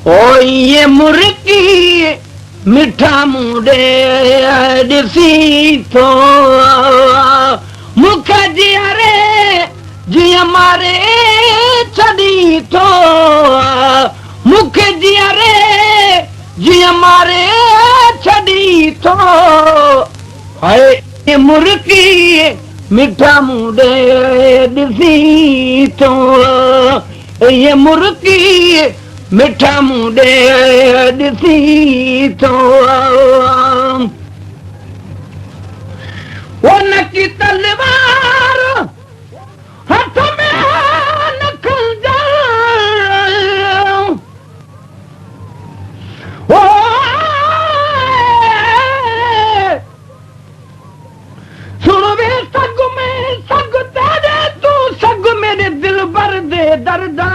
ओ ये मुर्गी मिठा मुंडे ॾिसी थो मूंखे जीअरे जीअं मारे छॾी थो मूंखे जीअरे जीअं मारे छॾी थो हाय ये मुर्गी मिठा मुंडे ॾिसी थो ये मुर्गी मिठा मुंडे ॾिसी थो वो नकी तलवार हथ में न खंजर ओ सुन वे सग में सग तेरे तू सग मेरे दिल भर दे दर्दा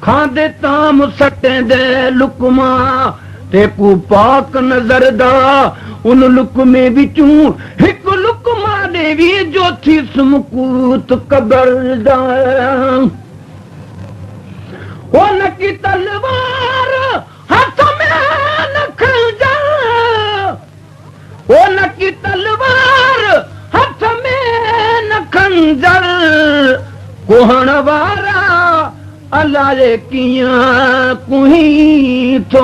खांदे ताम सटे दे लुकमा ते को पाक नजर दा उन लुकमे विचूं हिक लुकमा देवी जो थी सुमकूत कबर दा ओ नकी तलवार हाथ में न खंजर ओ नकी तलवार हाथ में न खंजर कोहण वारा अल्लाह जे कीअं कुही थो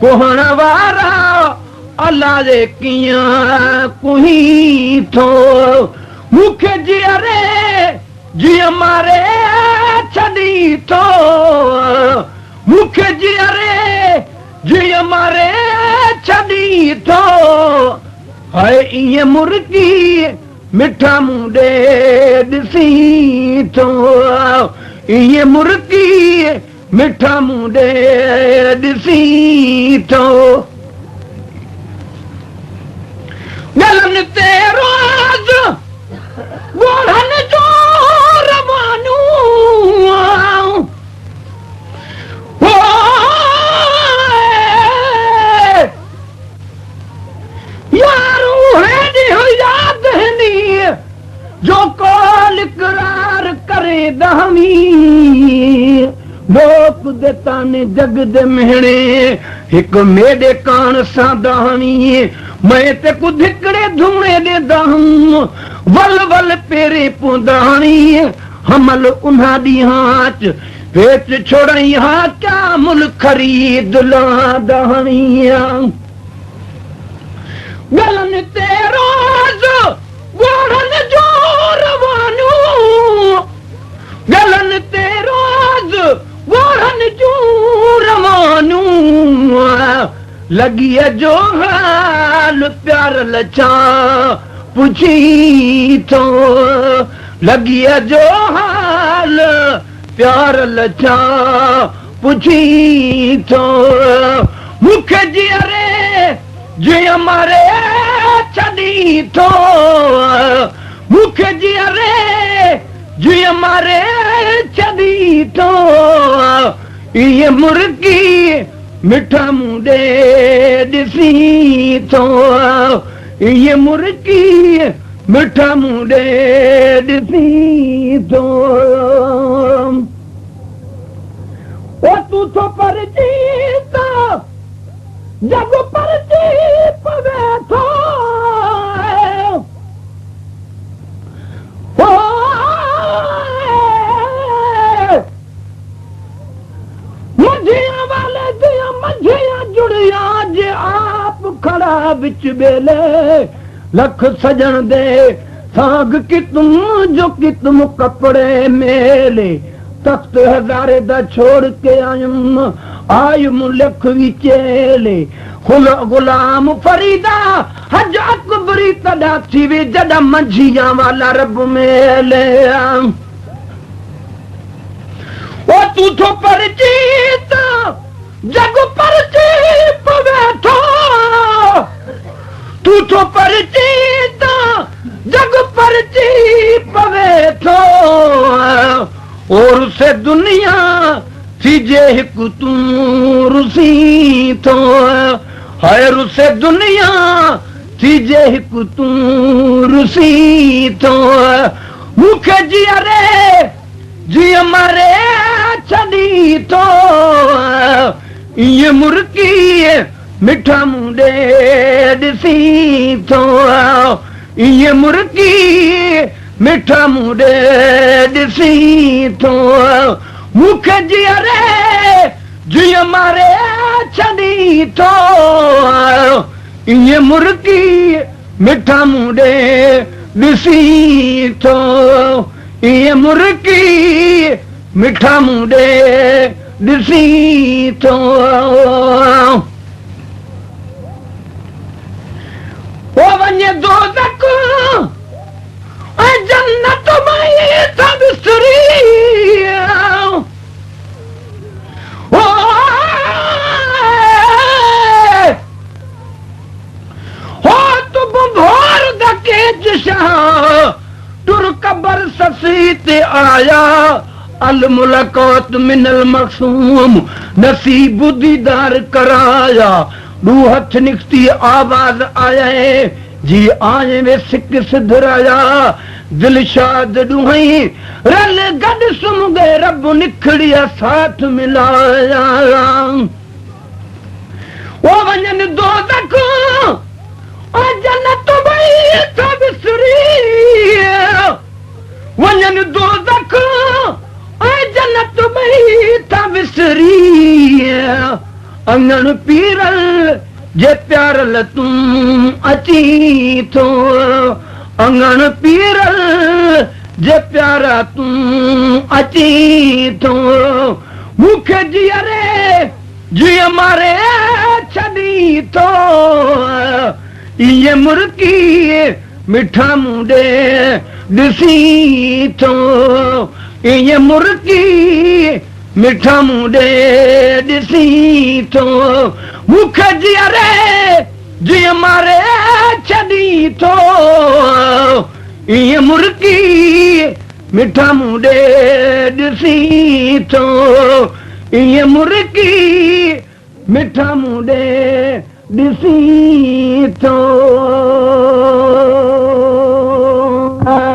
कोहण वारा अल्लाह जे कीअं कुही थो मूंखे जीअरे जीअं मारे छॾी थो मूंखे जीअरे जीअं मारे छॾी थो हाय ईअं मुर्गी मिठा मुंडे ॾिसी थो ये मुर्गी मिठा मुंडे ॾिसी थो गलन ते रोज़ ॻोढ़नि जो रवानू यारू हेॾी याद हनी जो कोल इकरार करे दहमी लोक दे ताने जग दे मेहणे हिक मेडे कान सां दहमी मैं ते कुछ हिकड़े धुए दे दहम वल वल पेरे पुदाणी हमल उन्हा ॾींहां वेच छोड़ई हा क्या मुल खरीद ला दहणी गलन ते रोज़ ॻोढ़नि जो रवानू गलन ते रोज़ ॻोढ़नि जो रवानू लॻीअ जो हाल प्यार लछा पुछी थो लॻीअ जो हाल प्यार लछा पुछी थो मूंखे जीअरे जीअं मारे छॾी थो मूंखे जीअरे जीअं मारे छॾी थो इहे मुर्गी मिठा मुंडे ॾिसी थो इहे मुर्गी मिठा मुंडे ॾिसी थो ओ तूं थो परजी त जग परजी पवे थो मझिया वाले दिया मझिया जुड़िया जे आप खड़ा बिच बेले लख सजन दे साग कि तुम जो कि तुम कपड़े मेले तख्त हज़ारे दा छोड़ के आयुम लख विचेले गुलाम फरीदा हज अकबरी तॾा थी वे जॾा मंझिया वाला रब मेले ओ तू थो परजी त जग परजी पवे थो तू थो परजी त जग परजी पवे थो और से दुनिया थीजे हिक तूं रुसी थो हाय रुसे दुनिया थीजे हिक तूं रुसी थो मूंखे जीअरे जीअं मरे छॾी थो ये मुर्की मिठा मुंडे ॾिसी थो ये मुर्की मिठा मुंडे ॾिसी थो मूंखे जीअरे जीअं मारे छॾी थो ये मुर्की मिठा मुंडे ॾिसी थो ये मुर्की मिठा मुंडे ॾिसी थो वञे दोज़ख ऐं जन्नत में था विसरी हो तुम भोर धके जिशा टुर कबर ससी ते आया अल मुलाकात मिनल मखसूम नसीब दीदार कराया दू हथ निकती आवाज आया जी आए वे सिक सिधराया दिल शाद डूहई रल गड सुम गए रब निखड़िया साथ मिलाया वो वञन दोज़ख ओ जन्नत में था विसरी वञन दोज़ख ओ जन्नत में था विसरी अंगण पीरल जे प्यारल तूं अची थो अंगण पीरल जे प्यारा तूं अची थो मूंखे जीअरे जीअं मारे छॾी थो ये मुर्की मिठा मुंडे ॾिसी थो ये मुर्की मिठा मुंडे ॾिसी थो मूंखे जीअरे जीअं मारे छॾी थो ये मुर्की मिठा मुंडे ॾिसी थो ये मुर्की मिठा मुंडे ॾिसी थो